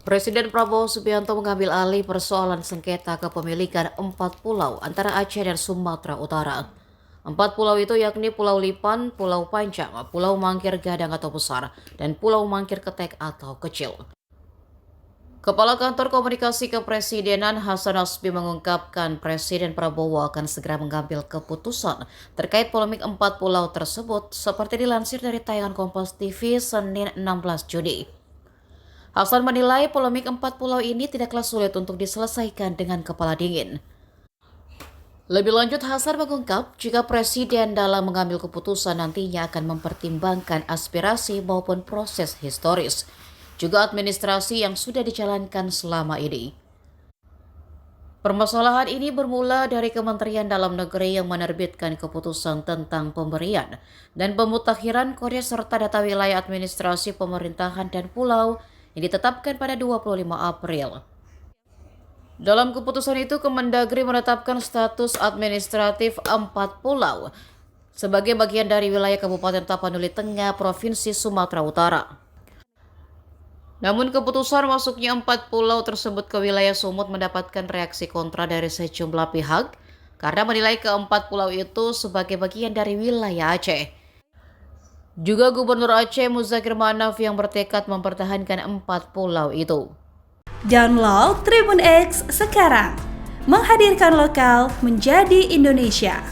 Presiden Prabowo Subianto mengambil alih persoalan sengketa kepemilikan 4 pulau antara Aceh dan Sumatera Utara. 4 pulau itu yakni Pulau Lipan, Pulau Panjang, Pulau Mangkir Gadang atau Besar, dan Pulau Mangkir Ketek atau Kecil. Kepala Kantor Komunikasi Kepresidenan Hasan Nasbi mengungkapkan Presiden Prabowo akan segera mengambil keputusan terkait polemik 4 pulau tersebut seperti dilansir dari tayangan Kompas TV Senin 16 Juni. Hasan menilai polemik 4 pulau ini tidaklah sulit untuk diselesaikan dengan kepala dingin. Lebih lanjut, Hasan mengungkap jika Presiden dalam mengambil keputusan nantinya akan mempertimbangkan aspirasi maupun proses historis, juga administrasi yang sudah dijalankan selama ini. Permasalahan ini bermula dari Kementerian Dalam Negeri yang menerbitkan keputusan tentang pemberian dan pemutakhiran kode serta data wilayah administrasi pemerintahan dan pulau yang ditetapkan pada 25 April. Dalam keputusan itu, Kemendagri menetapkan status administratif 4 pulau sebagai bagian dari wilayah Kabupaten Tapanuli Tengah, Provinsi Sumatera Utara. Namun keputusan masuknya 4 pulau tersebut ke wilayah Sumut mendapatkan reaksi kontra dari sejumlah pihak karena menilai keempat pulau itu sebagai bagian dari wilayah Aceh. Juga Gubernur Aceh Muzakir Manaf yang bertekad mempertahankan 4 pulau itu. Download Tribun X sekarang, menghadirkan lokal menjadi Indonesia.